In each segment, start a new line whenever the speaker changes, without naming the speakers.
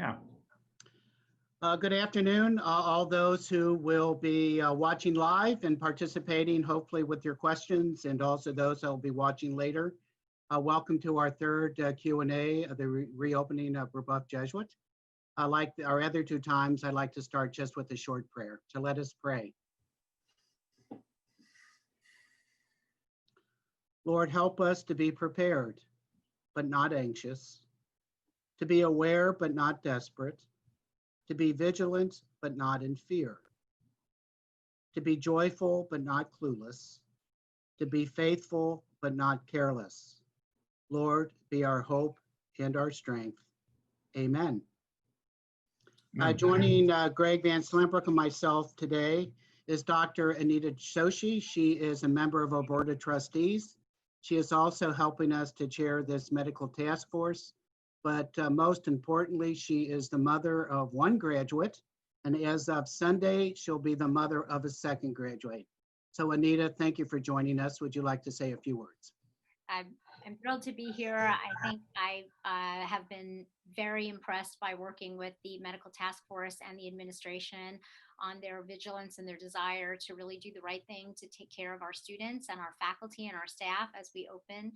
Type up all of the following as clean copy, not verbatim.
Yeah.
Good afternoon, all those who will be watching live and participating, hopefully with your questions, and also those that will be watching later. Welcome to our third Q&A of the reopening of Brebeuf Jesuit. Like our other two times, I'd like to start just with a short prayer. So let us pray. Lord, help us to be prepared, but not anxious, to be aware, but not desperate, to be vigilant, but not in fear, to be joyful, but not clueless, to be faithful, but not careless. Lord, be our hope and our strength. Amen. Joining Greg VanSlambrook and myself today is Dr. Aniti Joshi. She is a member of our Board of Trustees. She is also helping us to chair this medical task force. But most importantly, she is the mother of one graduate, and as of Sunday, she'll be the mother of a second graduate. So Anita, thank you for joining us. Would you like to say a few words?
I'm thrilled to be here. I think I have been very impressed by working with the medical task force and the administration on their vigilance and their desire to really do the right thing to take care of our students and our faculty and our staff as we open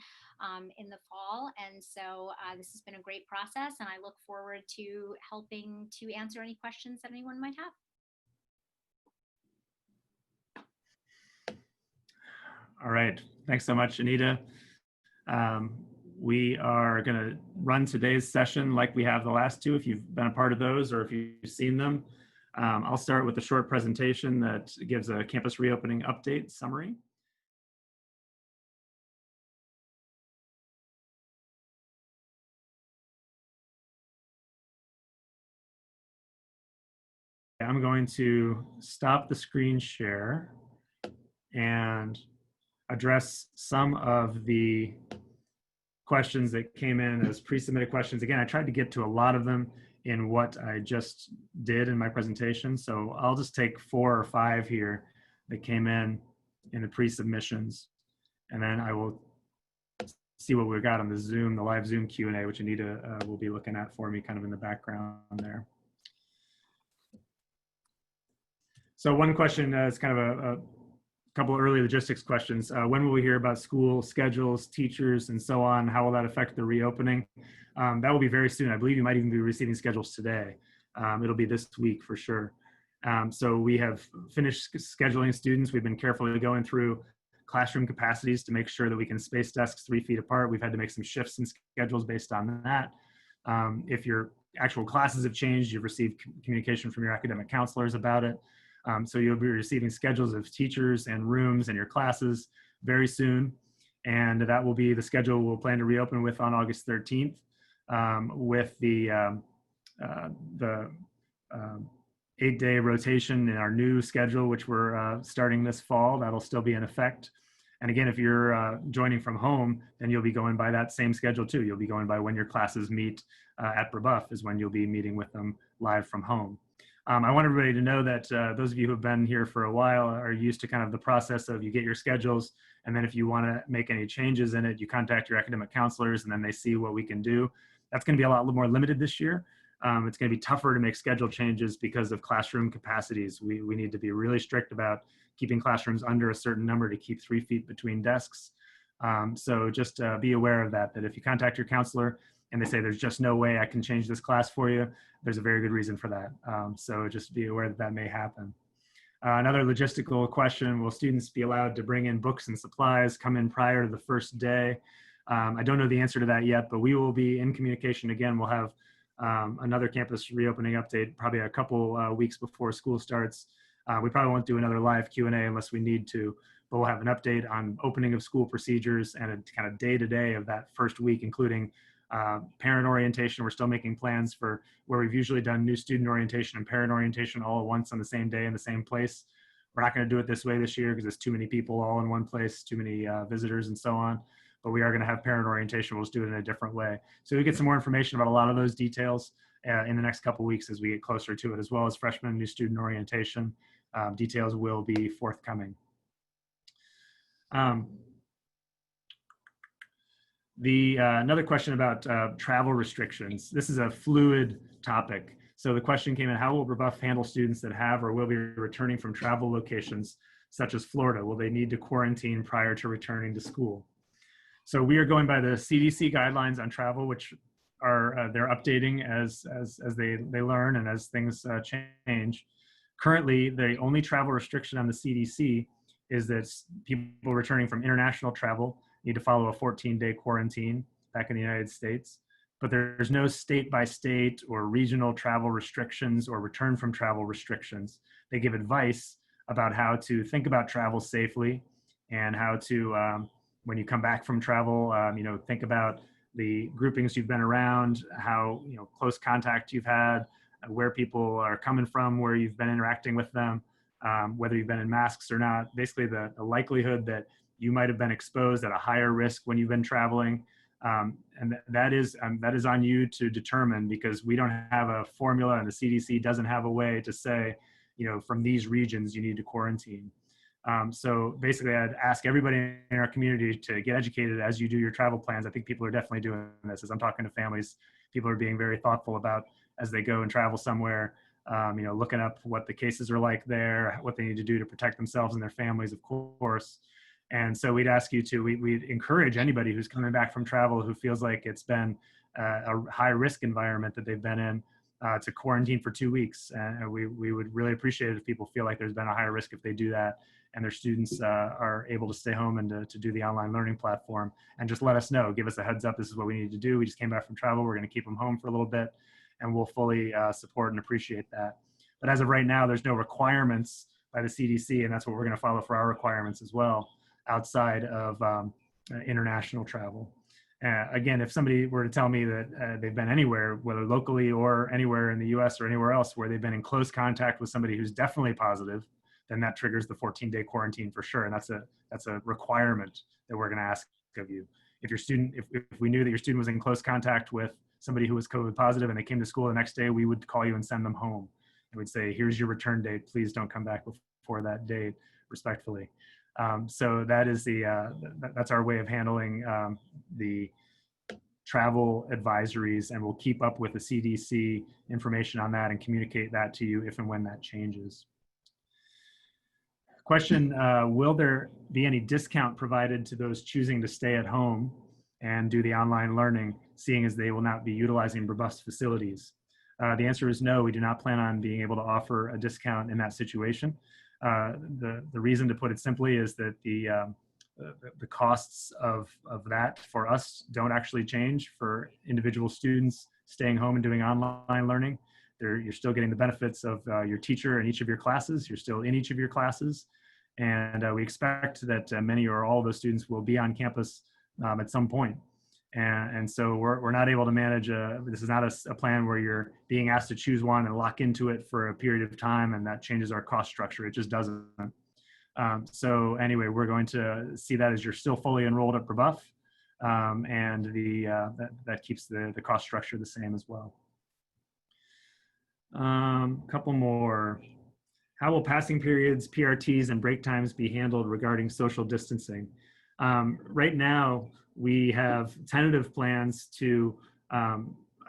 in the fall. And so this has been a great process, and I look forward to helping to answer any questions that anyone might have.
All right. Thanks so much, Anita. We are going to run today's session like we have the last two, if you've been a part of those or if you've seen them. I'll start with a short presentation that gives a campus reopening update summary. I'm going to stop the screen share and address some of the questions that came in as pre-submitted questions. Again, I tried to get to a lot of them in what I just did in my presentation. So I'll just take 4 or 5 here that came in the pre-submissions. And then I will see what we've got on the Zoom, the live Zoom Q&A, which Anita will be looking at for me kind of in the background there. So one question is kind of a couple of early logistics questions. When will we hear about school schedules, teachers, and so on? How will that affect the reopening? That will be very soon. I believe you might even be receiving schedules today. It'll be this week for sure. So we have finished scheduling students. We've been carefully going through classroom capacities to make sure that we can space desks 3 feet apart. We've had to make some shifts in schedules based on that. If your actual classes have changed, you've received communication from your academic counselors about it. So you'll be receiving schedules of teachers and rooms and your classes very soon. And that will be the schedule we'll plan to reopen with on August 13th with the 8-day rotation in our new schedule, which we're starting this fall. That'll still be in effect. And again, if you're joining from home, then you'll be going by that same schedule too. You'll be going by when your classes meet at Brebeuf is when you'll be meeting with them live from home. I want everybody to know that those of you who have been here for a while are used to kind of the process of you get your schedules, and then if you want to make any changes in it, you contact your academic counselors, and then they see what we can do. That's going to be a lot more limited this year. It's going to be tougher to make schedule changes because of classroom capacities. We need to be really strict about keeping classrooms under a certain number to keep 3 feet between desks. So just be aware of that, that if you contact your counselor and they say there's just no way I can change this class for you, there's a very good reason for that. So just be aware that that may happen. Another logistical question, will students be allowed to bring in books and supplies, come in prior to the first day? I don't know the answer to that yet, but we will be in communication again. We'll have another campus reopening update probably a couple weeks before school starts. We probably won't do another live Q&A unless we need to, but we'll have an update on opening of school procedures and a kind of day-to-day of that first week, including parent orientation. We're still making plans for where we've usually done new student orientation and parent orientation all at once on the same day in the same place. We're not going to do it this way this year because there's too many people all in one place, too many visitors and so on. But we are going to have parent orientation. We'll just do it in a different way. So we get some more information about a lot of those details in the next couple of weeks as we get closer to it, as well as freshman and new student orientation. Details will be forthcoming. Another question about travel restrictions. This is a fluid topic. So the question came in, how will Brebeuf handle students that have or will be returning from travel locations such as Florida? Will they need to quarantine prior to returning to school? So we are going by the CDC guidelines on travel, which are they're updating as they learn and as things change. Currently, the only travel restriction on the CDC is that people returning from international travel need to follow a 14-day quarantine back in the United States. But there's no state-by-state or regional travel restrictions or return from travel restrictions. They give advice about how to think about travel safely and how to, when you come back from travel, think about the groupings you've been around, how close contact you've had, where people are coming from, where you've been interacting with them, whether you've been in masks or not. Basically, the likelihood that you might have been exposed at a higher risk when you've been traveling. And that is on you to determine, because we don't have a formula and the CDC doesn't have a way to say, from these regions you need to quarantine. So basically I'd ask everybody in our community to get educated as you do your travel plans. I think people are definitely doing this. As I'm talking to families, people are being very thoughtful about as they go and travel somewhere, looking up what the cases are like there, what they need to do to protect themselves and their families, of course. And so we'd ask you to, we'd encourage anybody who's coming back from travel who feels like it's been a high risk environment that they've been in to quarantine for 2 weeks. And we would really appreciate it if people feel like there's been a higher risk if they do that and their students are able to stay home and to do the online learning platform, and just let us know, give us a heads up, this is what we need to do. We just came back from travel, we're gonna keep them home for a little bit, and we'll fully support and appreciate that. But as of right now, there's no requirements by the CDC, and that's what we're gonna follow for our requirements as well, outside of international travel. Again, if somebody were to tell me that they've been anywhere, whether locally or anywhere in the US or anywhere else, where they've been in close contact with somebody who's definitely positive, then that triggers the 14-day quarantine for sure. And that's a requirement that we're gonna ask of you. If your student, if we knew that your student was in close contact with somebody who was COVID positive and they came to school the next day, we would call you and send them home. And we'd say, here's your return date. Please don't come back before that date, respectfully. So that is that's our way of handling the travel advisories, and we'll keep up with the CDC information on that and communicate that to you if and when that changes. Question, will there be any discount provided to those choosing to stay at home and do the online learning, seeing as they will not be utilizing Brebeuf's facilities? The answer is no, we do not plan on being able to offer a discount in that situation. The reason, to put it simply, is that the costs of that for us don't actually change for individual students staying home and doing online learning. You're still getting the benefits of your teacher in each of your classes. You're still in each of your classes. And we expect that many or all of those students will be on campus at some point. And so we're not able to manage, this is not a plan where you're being asked to choose one and lock into it for a period of time, and that changes our cost structure. It just doesn't. So anyway, we're going to see that as you're still fully enrolled at Brebeuf, and that keeps the cost structure the same as well. Couple more. How will passing periods, PRTs, and break times be handled regarding social distancing? Right now, we have tentative plans to,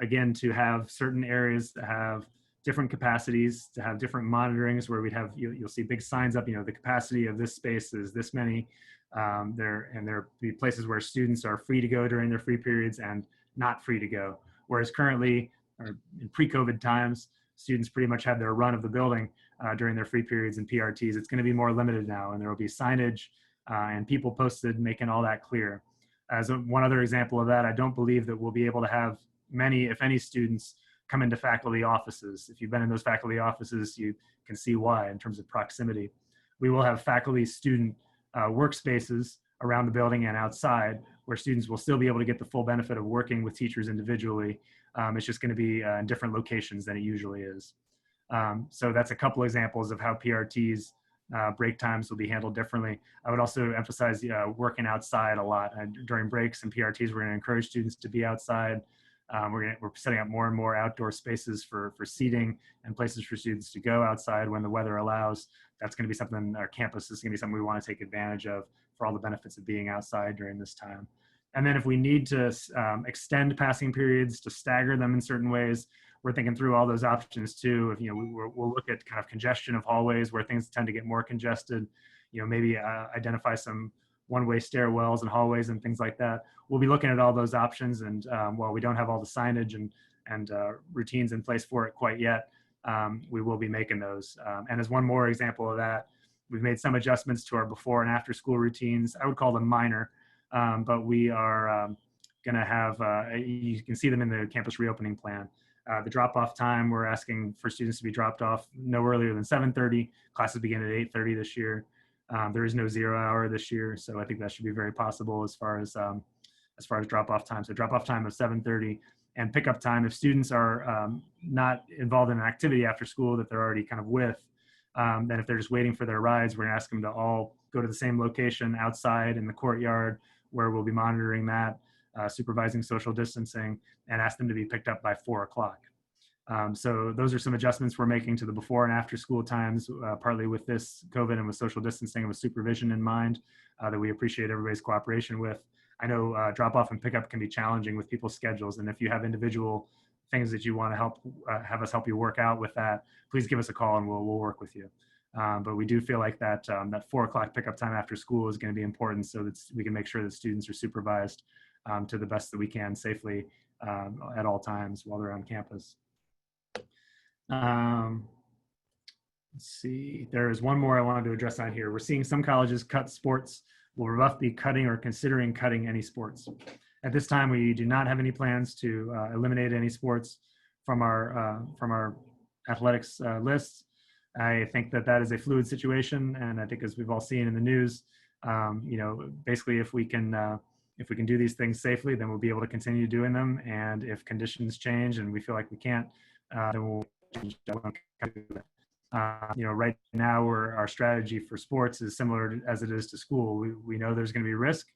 again, to have certain areas that have different capacities, to have different monitorings where we'd have, you'll see big signs up, the capacity of this space is this many. There'll be places where students are free to go during their free periods and not free to go. Whereas currently, or in pre-COVID times, students pretty much had their run of the building during their free periods and PRTs. It's going to be more limited now, and there will be signage and people posted making all that clear. As one other example of that, I don't believe that we'll be able to have many, if any, students come into faculty offices. If you've been in those faculty offices, you can see why in terms of proximity. We will have faculty-student workspaces around the building and outside where students will still be able to get the full benefit of working with teachers individually. It's just going to be in different locations than it usually is. So that's a couple examples of how PRTs break times will be handled differently. I would also emphasize working outside a lot. During breaks and PRTs, we're going to encourage students to be outside. We're setting up more and more outdoor spaces for seating and places for students to go outside when the weather allows. That's going to be something, our campus is going to be something we want to take advantage of for all the benefits of being outside during this time. And then if we need to extend passing periods, to stagger them in certain ways, we're thinking through all those options too. If, we'll look at kind of congestion of hallways where things tend to get more congested, maybe identify some one-way stairwells and hallways and things like that. We'll be looking at all those options, and while we don't have all the signage and routines in place for it quite yet, we will be making those. And as one more example of that, we've made some adjustments to our before and after school routines. I would call them minor, but we are going to have, you can see them in the campus reopening plan. The drop-off time, we're asking for students to be dropped off no earlier than 7:30. Classes begin at 8:30 this year. There is no 0 hour this year, so I think that should be very possible as far as drop-off time. So drop-off time of 7:30, and pickup time if students are not involved in an activity after school that they're already kind of with. Then if they're just waiting for their rides, we're gonna ask them to all go to the same location outside in the courtyard where we'll be monitoring that, supervising social distancing, and ask them to be picked up by 4 o'clock. So those are some adjustments we're making to the before and after school times, partly with this COVID and with social distancing and with supervision in mind, that we appreciate everybody's cooperation with. I know drop off and pickup can be challenging with people's schedules, and if you have individual things that you want to have us help you work out with that, please give us a call and we'll work with you. But we do feel like that 4 o'clock pickup time after school is going to be important so that we can make sure that students are supervised to the best that we can safely at all times while they're on campus. Let's see, there is one more I wanted to address on here. We're seeing some colleges cut sports. Will Brebeuf be cutting or considering cutting any sports? At this time, we do not have any plans to eliminate any sports from our athletics lists. I think that is a fluid situation, and I think as we've all seen in the news, basically if we can do these things safely, then we'll be able to continue doing them. And if conditions change and we feel like we can't, then we'll change. Right now our strategy for sports is similar as it is to school. We know there's going to be risk.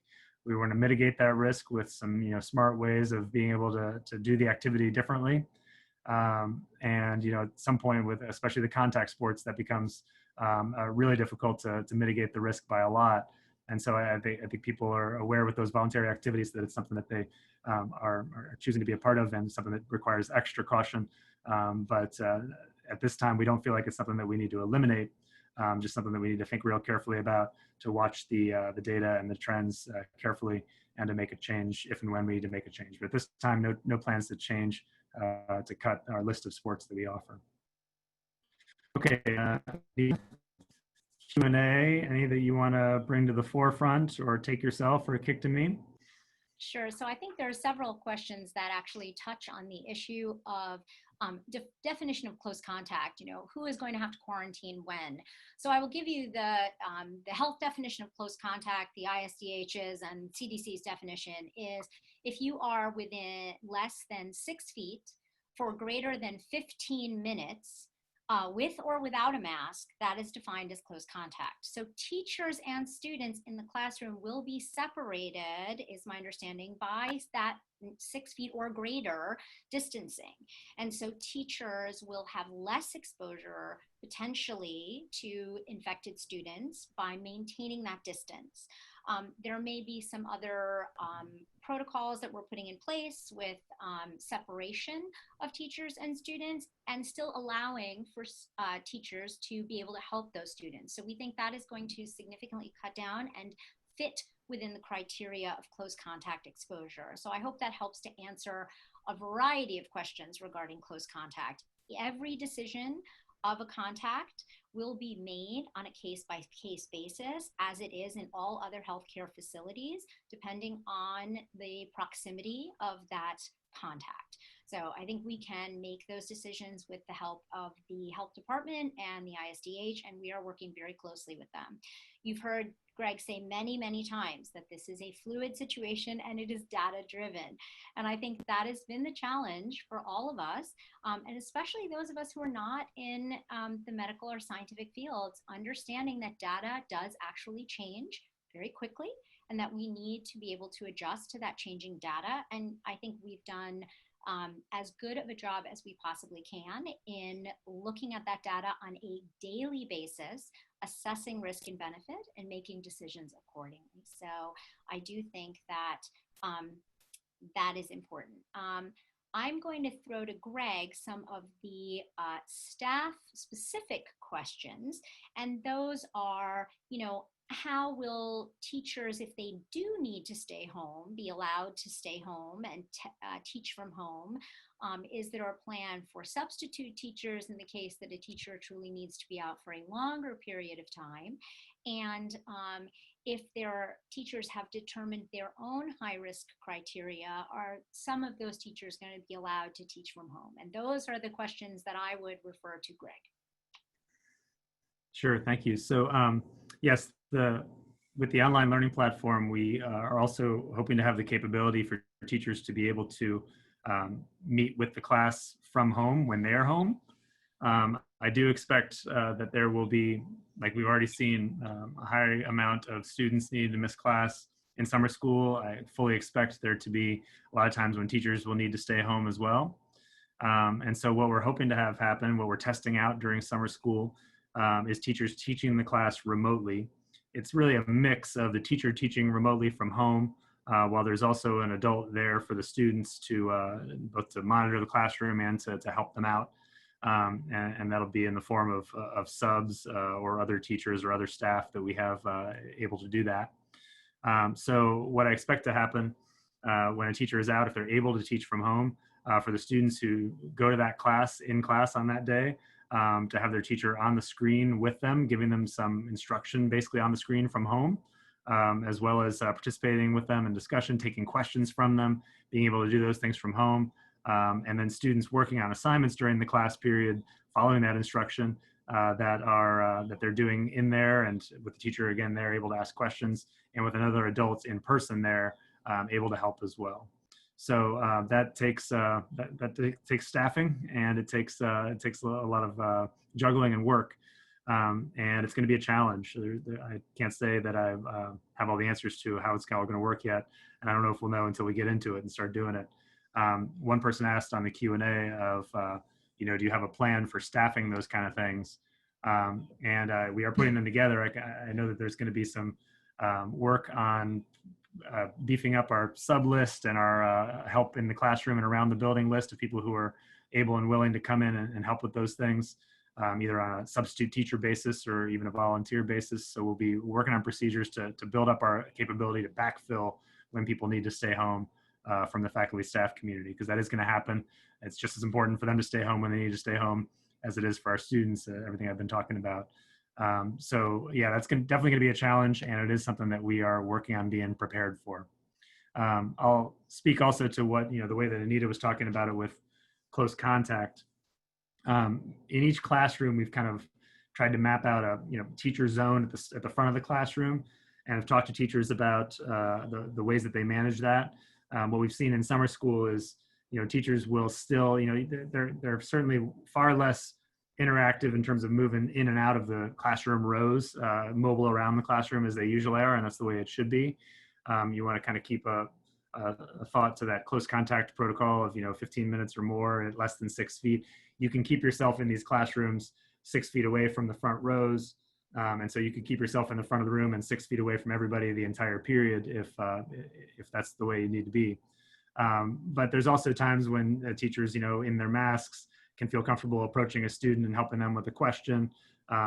We want to mitigate that risk with some smart ways of being able to do the activity differently. And at some point, with especially the contact sports, that becomes really difficult to mitigate the risk by a lot. And so I think people are aware with those voluntary activities that it's something that they are choosing to be a part of, and something that requires extra caution. But at this time, we don't feel like it's something that we need to eliminate, just something that we need to think real carefully about, to watch the data and the trends carefully, and to make a change if and when we need to make a change. But at this time, no plans to change, to cut our list of sports that we offer. Okay, the Q&A, any that you want to bring to the forefront or take yourself or kick to me?
Sure. So I think there are several questions that actually touch on the issue of definition of close contact. Who is going to have to quarantine when? So I will give you the health definition of close contact. The ISDH's and CDC's definition is if you are within less than 6 feet for greater than 15 minutes, with or without a mask, that is defined as close contact. So teachers and students in the classroom will be separated, is my understanding, by that 6 feet or greater distancing. And so teachers will have less exposure potentially to infected students by maintaining that distance. There may be some other protocols that we're putting in place with separation of teachers and students, and still allowing for teachers to be able to help those students. So we think that is going to significantly cut down and fit within the criteria of close contact exposure. So I hope that helps to answer a variety of questions regarding close contact. Every decision of a contact will be made on a case-by-case basis, as it is in all other healthcare facilities, depending on the proximity of that contact. So I think we can make those decisions with the help of the health department and the ISDH, and we are working very closely with them. You've heard Greg say many, many times that this is a fluid situation and it is data driven. And I think that has been the challenge for all of us, and especially those of us who are not in the medical or scientific fields, understanding that data does actually change very quickly, and that we need to be able to adjust to that changing data. And I think we've done as good of a job as we possibly can in looking at that data on a daily basis, assessing risk and benefit, and making decisions accordingly. So I do think that that is important. I'm going to throw to Greg some of the staff-specific questions, and those are, how will teachers, if they do need to stay home, be allowed to stay home and teach from home? Is there a plan for substitute teachers in the case that a teacher truly needs to be out for a longer period of time? And if their teachers have determined their own high-risk criteria, are some of those teachers going to be allowed to teach from home? And those are the questions that I would refer to Greg.
Sure, thank you. So yes, with the online learning platform, we are also hoping to have the capability for teachers to be able to meet with the class from home when they're home. I do expect that there will be, like we've already seen, a high amount of students needing to miss class in summer school. I fully expect there to be a lot of times when teachers will need to stay home as well. And so what we're hoping to have happen, what we're testing out during summer school, is teachers teaching the class remotely. It's really a mix of the teacher teaching remotely from home, while there's also an adult there for the students to both to monitor the classroom and to help them out. And that'll be in the form of subs or other teachers or other staff that we have able to do that. So what I expect to happen when a teacher is out, if they're able to teach from home, for the students who go to that class in class on that day, to have their teacher on the screen with them, giving them some instruction basically on the screen from home, as well as participating with them in discussion, taking questions from them, being able to do those things from home. And then students working on assignments during the class period, following that instruction that they're doing in there, and with the teacher again, they're able to ask questions, and with another adults in person there, able to help as well. So that takes takes staffing, and it takes a lot of juggling and work, and it's going to be a challenge. I can't say that I have all the answers to how it's all going to work yet, and I don't know if we'll know until we get into it and start doing it. One person asked on the Q&A of, do you have a plan for staffing those kind of things? And we are putting them together. I know that there's going to be some work on beefing up our sub list and our help in the classroom and around the building list of people who are able and willing to come in and help with those things, either on a substitute teacher basis or even a volunteer basis. So we'll be working on procedures to build up our capability to backfill when people need to stay home from the faculty staff community, because that is going to happen. It's just as important for them to stay home when they need to stay home as it is for our students, everything I've been talking about. So yeah, that's definitely going to be a challenge, and it is something that we are working on being prepared for. I'll speak also to what, the way that Anita was talking about it with close contact. In each classroom, we've kind of tried to map out a teacher zone at the front of the classroom, and I've talked to teachers about the ways that they manage that. What we've seen in summer school is, teachers will still, they're certainly far less interactive in terms of moving in and out of the classroom rows, mobile around the classroom as they usually are, and that's the way it should be. You want to kind of keep a thought to that close contact protocol of 15 minutes or more at less than 6 feet. You can keep yourself in these classrooms 6 feet away from the front rows, and so you could keep yourself in the front of the room and 6 feet away from everybody the entire period if that's the way you need to be. But there's also times when teachers, in their masks, can feel comfortable approaching a student and helping them with a question,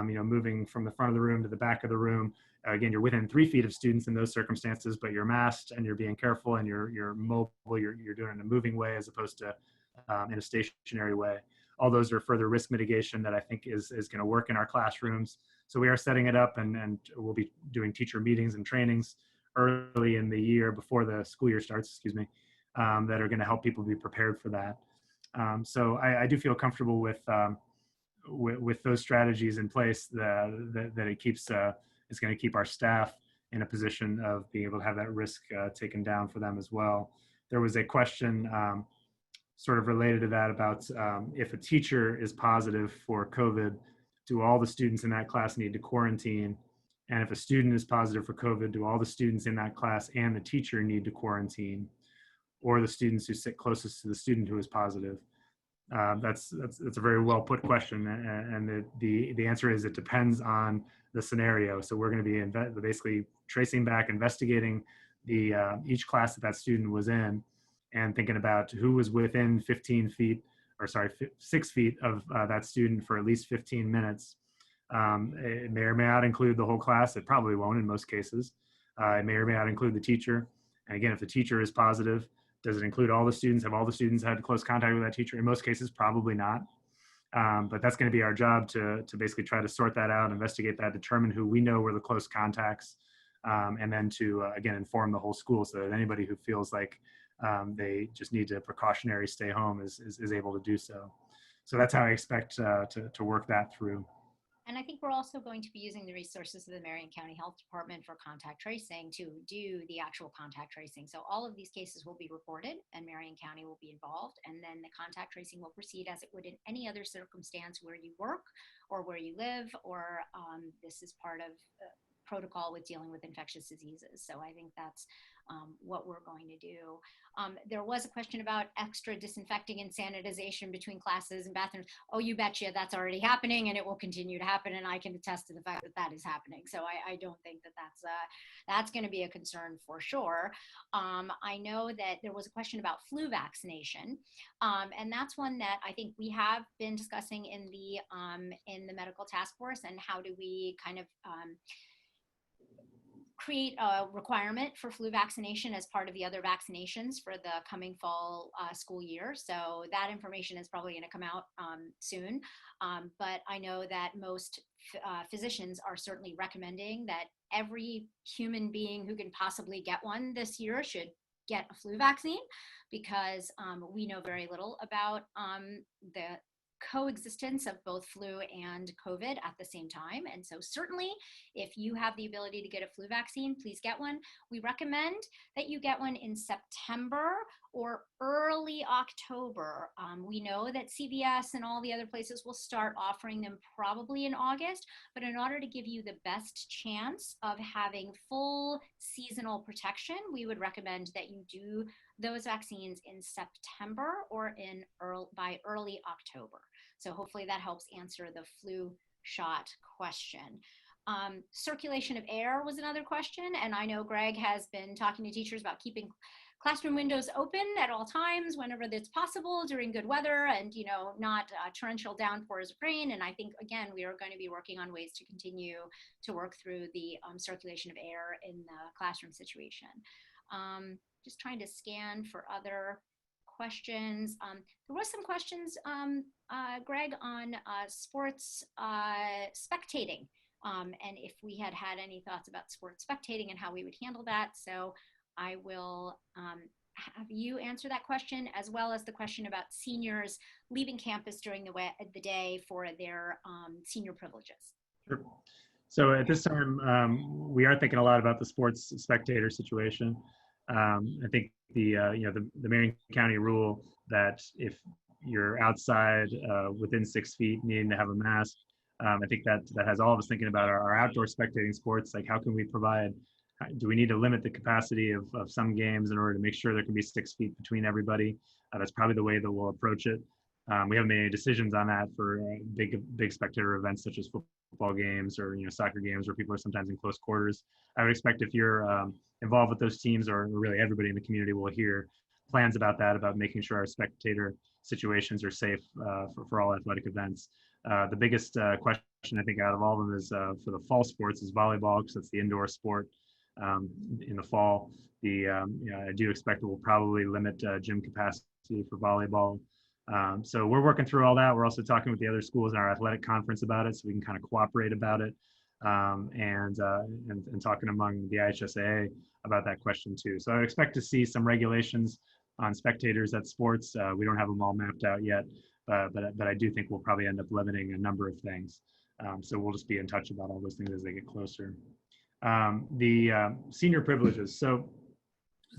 moving from the front of the room to the back of the room. Again, you're within 3 feet of students in those circumstances, but you're masked and you're being careful and you're mobile, you're doing it in a moving way as opposed to in a stationary way. All those are further risk mitigation that I think is going to work in our classrooms. So we are setting it up, and we'll be doing teacher meetings and trainings early in the year before the school year starts, that are going to help people be prepared for that. So I do feel comfortable with those strategies in place that it keeps, it's going to keep our staff in a position of being able to have that risk taken down for them as well. There was a question sort of related to that about if a teacher is positive for COVID, do all the students in that class need to quarantine? And if a student is positive for COVID, do all the students in that class and the teacher need to quarantine, or the students who sit closest to the student who is positive? That's a very well put question, and the answer is it depends on the scenario. So we're going to be basically tracing back, investigating each class that student was in, and thinking about who was within 15 feet, or sorry, 6 feet of that student for at least 15 minutes. It may or may not include the whole class. It probably won't in most cases. It may or may not include the teacher. And again, if the teacher is positive, does it include all the students? Have all the students had close contact with that teacher? In most cases, probably not. But that's going to be our job to basically try to sort that out, investigate that, determine who we know were the close contacts, and then to, again, inform the whole school so that anybody who feels like they just need to precautionary stay home is able to do so. So that's how I expect to work that through.
And I think we're also going to be using the resources of the Marion County Health Department for contact tracing to do the actual contact tracing. So all of these cases will be reported and Marion County will be involved. And then the contact tracing will proceed as it would in any other circumstance where you work or where you live, or this is part of protocol with dealing with infectious diseases. So I think that's what we're going to do. There was a question about extra disinfecting and sanitization between classes and bathrooms. Oh, you betcha, that's already happening and it will continue to happen. And I can attest to the fact that that is happening. So I don't think that that's going to be a concern for sure. I know that there was a question about flu vaccination. And that's one that I think we have been discussing in the medical task force, and how do we kind of create a requirement for flu vaccination as part of the other vaccinations for the coming fall school year. So that information is probably going to come out soon. But I know that most physicians are certainly recommending that every human being who can possibly get one this year should get a flu vaccine, because we know very little about the coexistence of both flu and COVID at the same time. And so certainly if you have the ability to get a flu vaccine, please get one. We recommend that you get one in September or early October. We know that CVS and all the other places will start offering them probably in August, but in order to give you the best chance of having full seasonal protection, we would recommend that you do those vaccines in September or by early October. So hopefully that helps answer the flu shot question. Circulation of air was another question, and I know Greg has been talking to teachers about keeping classroom windows open at all times whenever that's possible during good weather, and not torrential downpours of rain. And I think, again, we are going to be working on ways to continue to work through the circulation of air in the classroom situation. Just trying to scan for other questions. There was some questions, Greg, on sports spectating, and if we had any thoughts about sports spectating and how we would handle that. So I will have you answer that question, as well as the question about seniors leaving campus during the day for their senior privileges.
Sure. So at this time, we are thinking a lot about the sports spectator situation. I think the Marion County rule that if you're outside within 6 feet needing to have a mask, I think that has all of us thinking about our outdoor spectating sports. Like, how can we provide? Do we need to limit the capacity of some games in order to make sure there can be 6 feet between everybody? That's probably the way that we'll approach it. We haven't made any decisions on that for big spectator events such as football games or soccer games where people are sometimes in close quarters. I would expect if you're involved with those teams, or really everybody in the community will hear plans about that, about making sure our spectator situations are safe for all athletic events. The biggest question I think out of all of them is for the fall sports is volleyball, because it's the indoor sport in the fall. I do expect that we'll probably limit gym capacity for volleyball. So we're working through all that. We're also talking with the other schools in our athletic conference about it, so we can kind of cooperate about it, and talking among the IHSAA about that question too. So I would expect to see some regulations on spectators at sports. We don't have them all mapped out yet, but I do think we'll probably end up limiting a number of things. So we'll just be in touch about all those things as they get closer. The senior privileges. So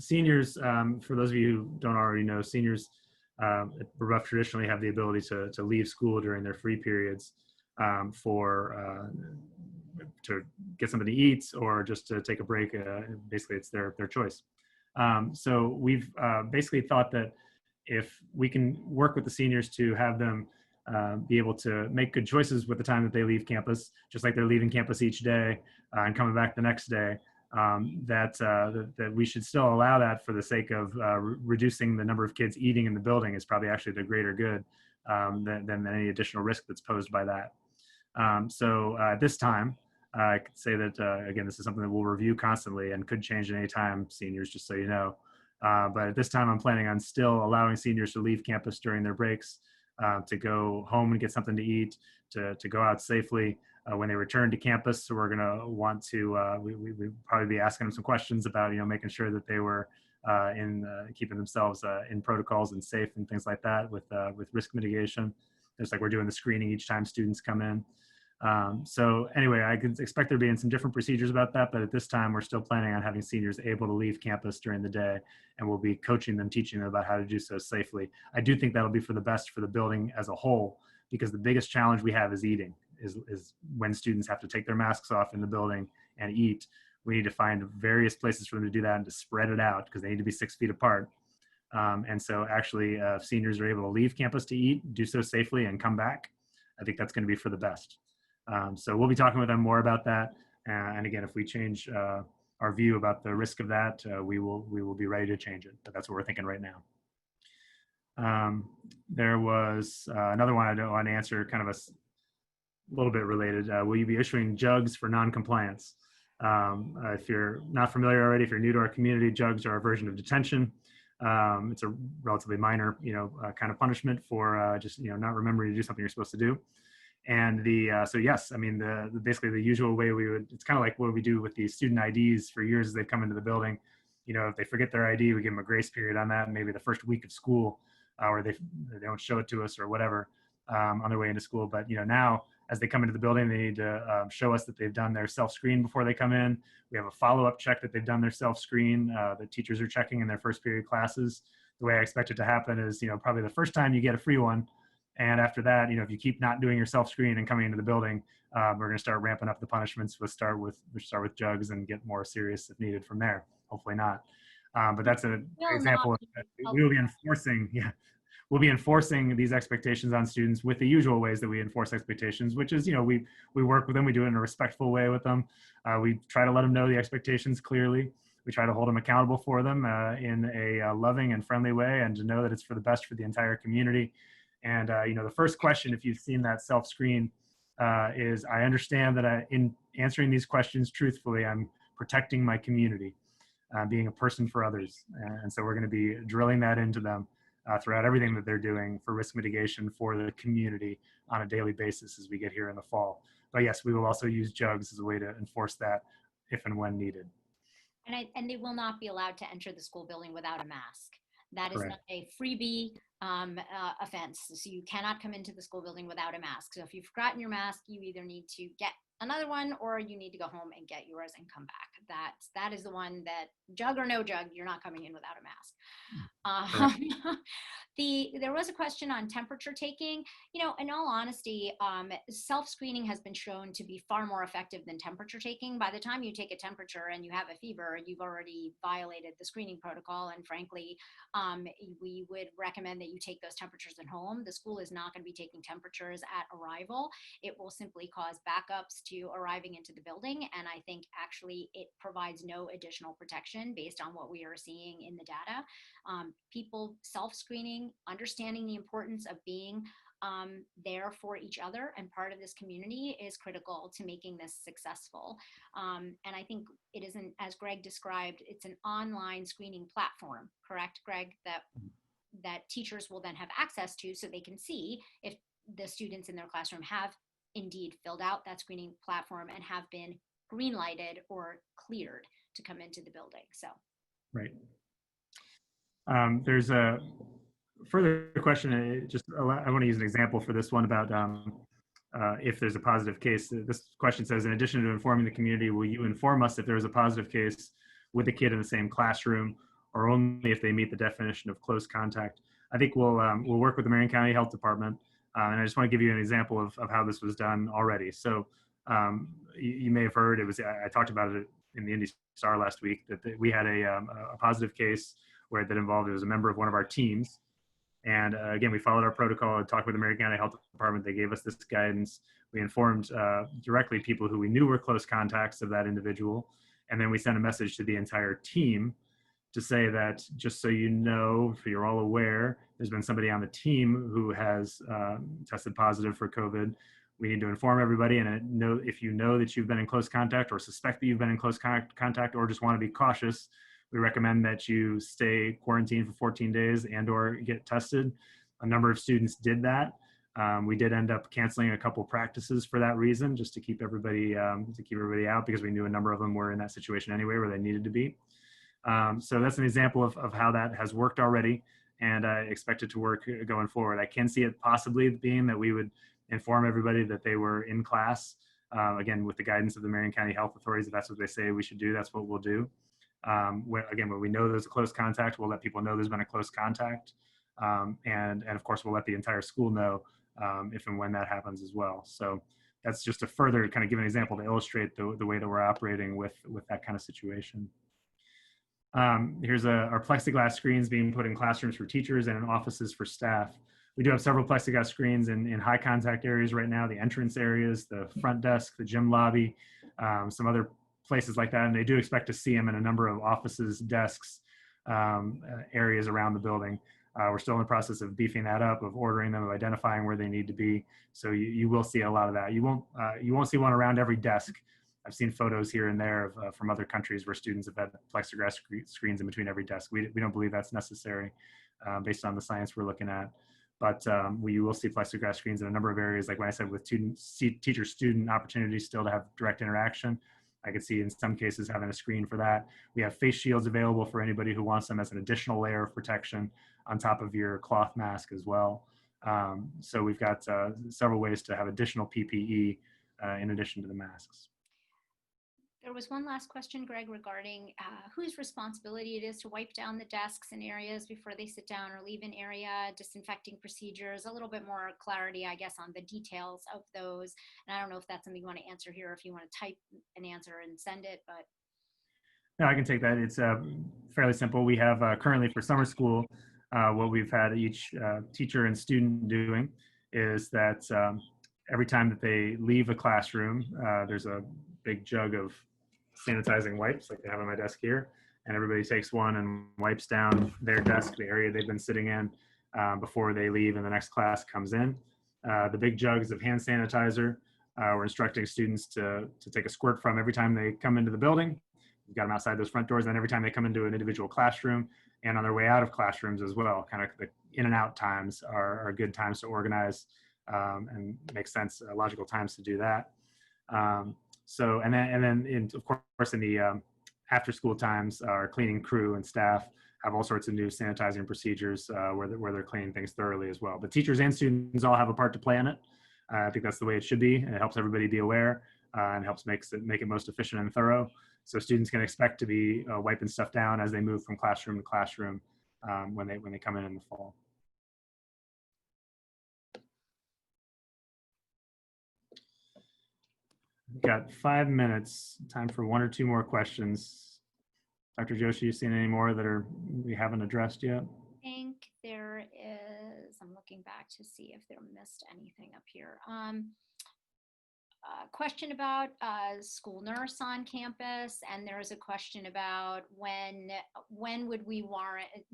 seniors, for those of you who don't already know, seniors at Brebeuf traditionally have the ability to leave school during their free periods to get something to eat or just to take a break. Basically, it's their choice. So we've basically thought that if we can work with the seniors to have them be able to make good choices with the time that they leave campus, just like they're leaving campus each day and coming back the next day, that we should still allow that for the sake of reducing the number of kids eating in the building is probably actually the greater good than any additional risk that's posed by that. So at this time, I could say that, again, this is something that we'll review constantly and could change at any time, seniors, just so you know. But at this time, I'm planning on still allowing seniors to leave campus during their breaks, to go home and get something to eat, to go out safely when they return to campus. So we're going to want to, we probably be asking them some questions about, making sure that they were keeping themselves in protocols and safe and things like that with risk mitigation. Just like we're doing the screening each time students come in. So anyway, I could expect there being some different procedures about that, but at this time we're still planning on having seniors able to leave campus during the day, and we'll be coaching them, teaching them about how to do so safely. I do think that'll be for the best for the building as a whole, because the biggest challenge we have is eating, is when students have to take their masks off in the building and eat. We need to find various places for them to do that and to spread it out, because they need to be 6 feet apart. And so actually, if seniors are able to leave campus to eat, do so safely, and come back, I think that's going to be for the best. So we'll be talking with them more about that. And again, if we change our view about the risk of that, we will be ready to change it. But that's what we're thinking right now. There was another one I don't want to answer, kind of a little bit related. Will you be issuing jugs for non-compliance? If you're not familiar already, if you're new to our community, jugs are a version of detention. It's a relatively minor, kind of punishment for just, not remembering to do something you're supposed to do. And so yes, I mean, basically the usual way it's kind of like what we do with the student IDs for years as they come into the building. If they forget their ID, we give them a grace period on that, maybe the first week of school, or they don't show it to us or whatever on their way into school. But now as they come into the building, they need to show us that they've done their self-screen before they come in. We have a follow-up check that they've done their self-screen. The teachers are checking in their first period classes. The way I expect it to happen is, probably the first time you get a free one. And after that, if you keep not doing your self-screen and coming into the building, we're going to start ramping up the punishments. We'll start with jugs and get more serious if needed from there. Hopefully not. But that's an example of we will be enforcing. Yeah, we'll be enforcing these expectations on students with the usual ways that we enforce expectations, which is, we work with them. We do it in a respectful way with them. We try to let them know the expectations clearly. We try to hold them accountable for them in a loving and friendly way, and to know that it's for the best for the entire community. And, the first question, if you've seen that self-screen, is I understand that in answering these questions truthfully, I'm protecting my community, being a person for others. And so we're going to be drilling that into them throughout everything that they're doing for risk mitigation for the community on a daily basis as we get here in the fall. But yes, we will also use jugs as a way to enforce that if and when needed.
And they will not be allowed to enter the school building without a mask. That is
Correct.
not a freebie offense. So you cannot come into the school building without a mask. So if you've forgotten your mask, you either need to get another one or you need to go home and get yours and come back. That is the one that, jug or no jug, you're not coming in without a mask. There was a question on temperature taking. In all honesty, self-screening has been shown to be far more effective than temperature taking. By the time you take a temperature and you have a fever, you've already violated the screening protocol. And frankly, we would recommend that you take those temperatures at home. The school is not going to be taking temperatures at arrival. It will simply cause backups to arriving into the building. And I think actually it provides no additional protection based on what we are seeing in the data. People self-screening, understanding the importance of being there for each other and part of this community is critical to making this successful. And I think it isn't, as Greg described, it's an online screening platform, correct, Greg, that teachers will then have access to, so they can see if the students in their classroom have indeed filled out that screening platform and have been green lighted or cleared to come into the building. So.
Right. There's a further question. I want to use an example for this one about if there's a positive case. This question says, in addition to informing the community, will you inform us if there is a positive case with a kid in the same classroom, or only if they meet the definition of close contact? I think we'll work with the Marion County Health Department, and I just want to give you an example of how this was done already. So you may have heard, I talked about it in the Indy Star last week, that we had a positive case where that involved, it was a member of one of our teams. And again, we followed our protocol and talked with the Marion County Health Department. They gave us this guidance. We informed directly people who we knew were close contacts of that individual. And then we sent a message to the entire team to say that, just so you know, if you're all aware, there's been somebody on the team who has tested positive for COVID. We need to inform everybody, and if you know that you've been in close contact or suspect that you've been in close contact or just want to be cautious, we recommend that you stay quarantined for 14 days and or get tested. A number of students did that. We did end up canceling a couple practices for that reason, just to keep everybody out, because we knew a number of them were in that situation anyway where they needed to be. So that's an example of how that has worked already, and I expect it to work going forward. I can see it possibly being that we would inform everybody that they were in class. Again, with the guidance of the Marion County Health Authorities, if that's what they say we should do, that's what we'll do. When we know there's a close contact, we'll let people know there's been a close contact. And of course, we'll let the entire school know if and when that happens as well. So that's just a further kind of give an example to illustrate the way that we're operating with that kind of situation. Here's our plexiglass screens being put in classrooms for teachers and in offices for staff. We do have several plexiglass screens in high contact areas right now, the entrance areas, the front desk, the gym lobby, some other places like that. And they do expect to see them in a number of offices, desks, areas around the building. We're still in the process of beefing that up, of ordering them, of identifying where they need to be. So you will see a lot of that. You won't see one around every desk. I've seen photos here and there from other countries where students have had plexiglass screens in between every desk. We don't believe that's necessary based on the science we're looking at. But we will see plexiglass screens in a number of areas, like when I said, with teacher-student opportunities still to have direct interaction. I could see in some cases having a screen for that. We have face shields available for anybody who wants them as an additional layer of protection on top of your cloth mask as well. So we've got several ways to have additional PPE in addition to the masks.
There was one last question, Greg, regarding whose responsibility it is to wipe down the desks and areas before they sit down or leave an area, disinfecting procedures, a little bit more clarity, I guess, on the details of those. And I don't know if that's something you want to answer here, if you want to type an answer and send it, but.
No, I can take that. It's fairly simple. We have currently for summer school, what we've had each teacher and student doing is that every time that they leave a classroom, there's a big jug of sanitizing wipes like they have on my desk here, and everybody takes one and wipes down their desk, the area they've been sitting in before they leave and the next class comes in. The big jugs of hand sanitizer, we're instructing students to take a squirt from every time they come into the building. We've got them outside those front doors, and every time they come into an individual classroom and on their way out of classrooms as well. Kind of the in and out times are good times to organize and make sense, logical times to do that. So, and then of course, in the after school times, our cleaning crew and staff have all sorts of new sanitizing procedures where they're cleaning things thoroughly as well. But teachers and students all have a part to play in it. I think that's the way it should be, and it helps everybody be aware and helps make it most efficient and thorough. So students can expect to be wiping stuff down as they move from classroom to classroom when they come in the fall. We've got 5 minutes, time for one or two more questions. Dr. Joshi, you seen any more that we haven't addressed yet?
I think there is, I'm looking back to see if there missed anything up here. Question about school nurse on campus, and there's a question about when would we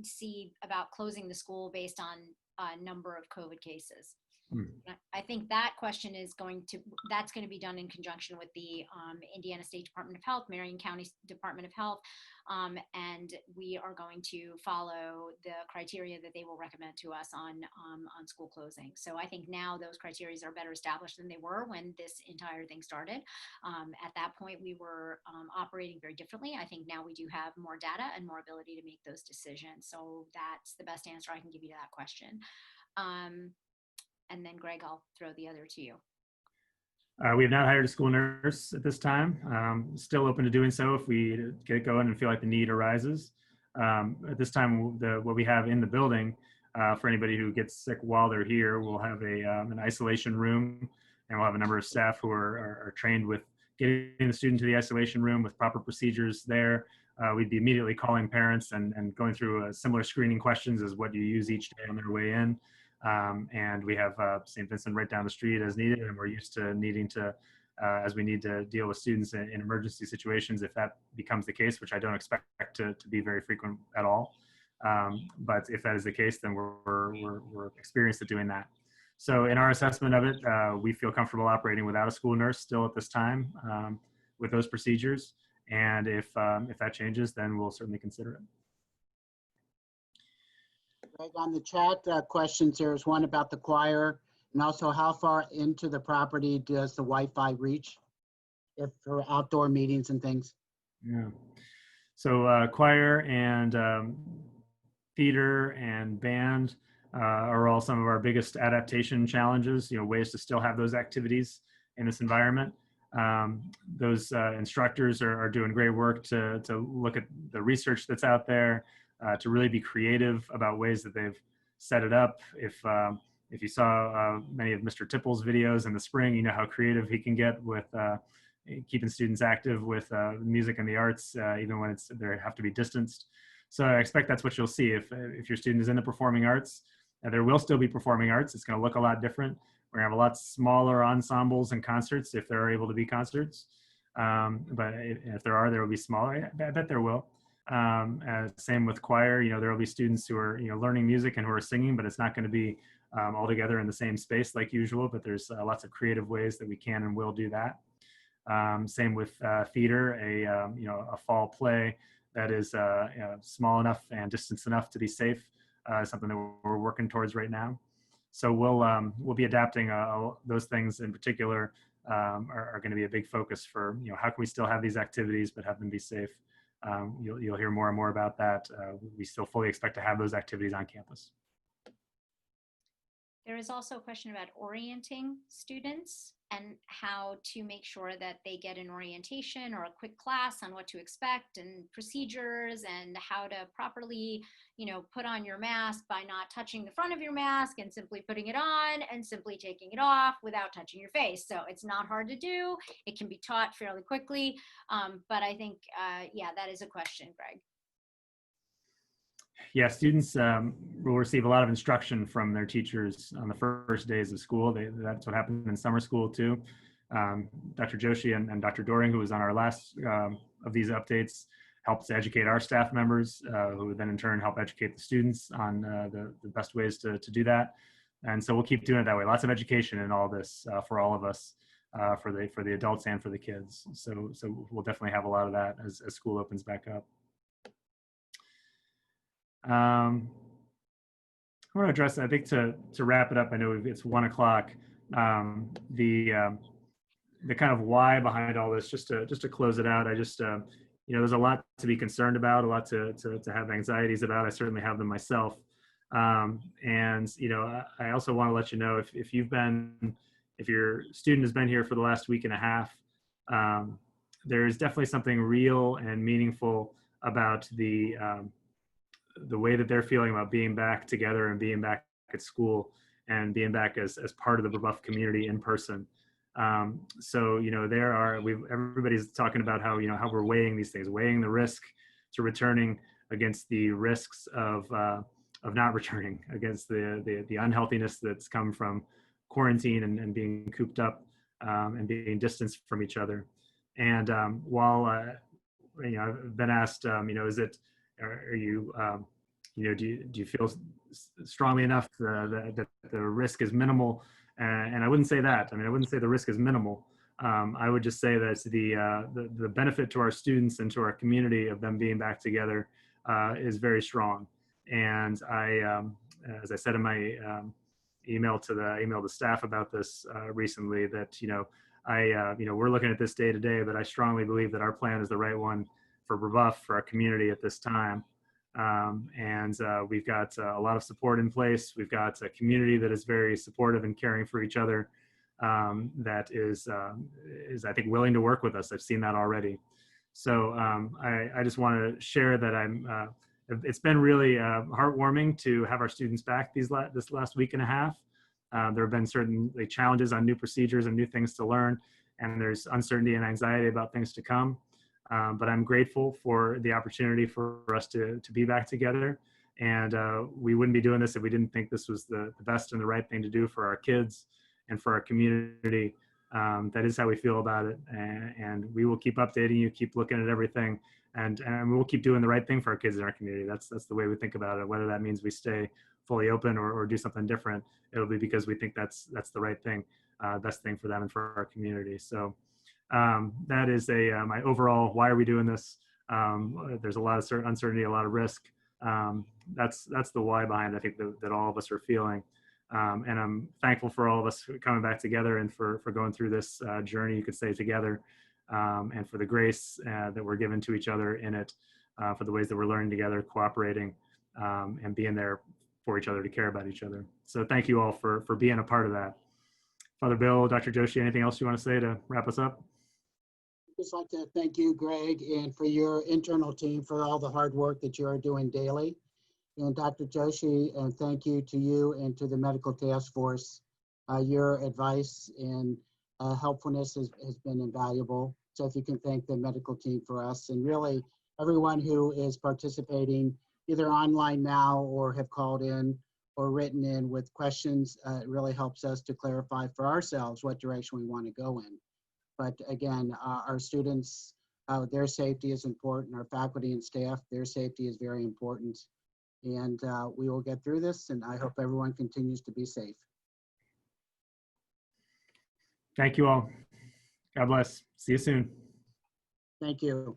see about closing the school based on number of COVID cases. I think that question is that's going to be done in conjunction with the Indiana State Department of Health, Marion County Department of Health, and we are going to follow the criteria that they will recommend to us on school closing. So I think now those criteria are better established than they were when this entire thing started. At that point, we were operating very differently. I think now we do have more data and more ability to make those decisions. So that's the best answer I can give you to that question. And then Greg, I'll throw the other to you.
We have not hired a school nurse at this time. Still open to doing so if we get going and feel like the need arises. At this time, what we have in the building for anybody who gets sick while they're here, we'll have an isolation room, and we'll have a number of staff who are trained with getting the student to the isolation room with proper procedures there. We'd be immediately calling parents and going through similar screening questions as what you use each day on their way in. And we have St. Vincent right down the street as needed, and we're used to needing to as we need to deal with students in emergency situations, if that becomes the case, which I don't expect to be very frequent at all. But if that is the case, then we're experienced at doing that. So in our assessment of it, we feel comfortable operating without a school nurse still at this time with those procedures. And if that changes, then we'll certainly consider it.
Greg, on the chat questions, there's one about the choir, and also how far into the property does the Wi-Fi reach if for outdoor meetings and things?
Yeah. So choir and theater and band are all some of our biggest adaptation challenges, ways to still have those activities in this environment. Those instructors are doing great work to look at the research that's out there, to really be creative about ways that they've set it up. If you saw many of Mr. Tipple's videos in the spring, you know how creative he can get with keeping students active with music and the arts, even when they have to be distanced. So I expect that's what you'll see. If your student is in the performing arts, there will still be performing arts. It's going to look a lot different. We're going to have a lot smaller ensembles and concerts if there are able to be concerts. But if there will be smaller. I bet there will. Same with choir. There will be students who are learning music and who are singing, but it's not going to be all together in the same space like usual. But there's lots of creative ways that we can and will do that. Same with theater. A fall play that is small enough and distance enough to be safe. Something that we're working towards right now. So we'll be adapting. Those things in particular are going to be a big focus for how can we still have these activities but have them be safe. You'll hear more and more about that. We still fully expect to have those activities on campus.
There is also a question about orienting students and how to make sure that they get an orientation or a quick class on what to expect and procedures and how to properly, put on your mask by not touching the front of your mask and simply putting it on and simply taking it off without touching your face. So it's not hard to do. It can be taught fairly quickly. But I think, that is a question, Greg.
Yeah, students will receive a lot of instruction from their teachers on the first days of school. That's what happened in summer school too. Dr. Joshi and Dr. Doring, who was on our last of these updates, helped to educate our staff members, who would then in turn help educate the students on the best ways to do that. And so we'll keep doing it that way. Lots of education in all this for all of us, for the adults and for the kids. So we'll definitely have a lot of that as school opens back up. I want to address, I think to wrap it up, I know it's 1 o'clock, the kind of why behind all this, just to close it out. I just, there's a lot to be concerned about, a lot to have anxieties about. I certainly have them myself. And, I also want to let you know if your student has been here for the last week and a half, there's definitely something real and meaningful about the way that they're feeling about being back together and being back at school and being back as part of the Brebeuf community in person. So, everybody's talking about how we're weighing these things, weighing the risk to returning against the risks of not returning, against the unhealthiness that's come from quarantine and being cooped up and being distanced from each other. And while, I've been asked, are you, do you feel strongly enough that the risk is minimal? And I wouldn't say that. I wouldn't say the risk is minimal. I would just say that the benefit to our students and to our community of them being back together is very strong. And as I said in my email to staff about this recently, that we're looking at this day to day, but I strongly believe that our plan is the right one for Brebeuf, for our community at this time. And we've got a lot of support in place. We've got a community that is very supportive and caring for each other, that is I think willing to work with us. I've seen that already. So I just want to share that it's been really heartwarming to have our students back this last week and a half. There have been certainly challenges on new procedures and new things to learn, and there's uncertainty and anxiety about things to come. But I'm grateful for the opportunity for us to be back together. And we wouldn't be doing this if we didn't think this was the best and the right thing to do for our kids and for our community. That is how we feel about it. And we will keep updating you, keep looking at everything, and we'll keep doing the right thing for our kids in our community. That's the way we think about it. Whether that means we stay fully open or do something different, it'll be because we think that's the right thing, best thing for them and for our community. So that is my overall, why are we doing this? There's a lot of uncertainty, a lot of risk. That's the why behind it, I think that all of us are feeling. And I'm thankful for all of us coming back together and for going through this journey, you could say, together, and for the grace that we're given to each other in it, for the ways that we're learning together, cooperating, and being there for each other to care about each other. So thank you all for being a part of that. Father Bill, Dr. Joshi, anything else you want to say to wrap us up?
I'd just like to thank you, Greg, and for your internal team for all the hard work that you are doing daily. And Dr. Joshi, and thank you to you and to the medical task force. Your advice and helpfulness has been invaluable. So if you can thank the medical team for us, and really everyone who is participating either online now or have called in or written in with questions, it really helps us to clarify for ourselves what direction we want to go in. But again, our students, their safety is important. Our faculty and staff, their safety is very important. And we will get through this, and I hope everyone continues to be safe.
Thank you all. God bless. See you soon.
Thank you.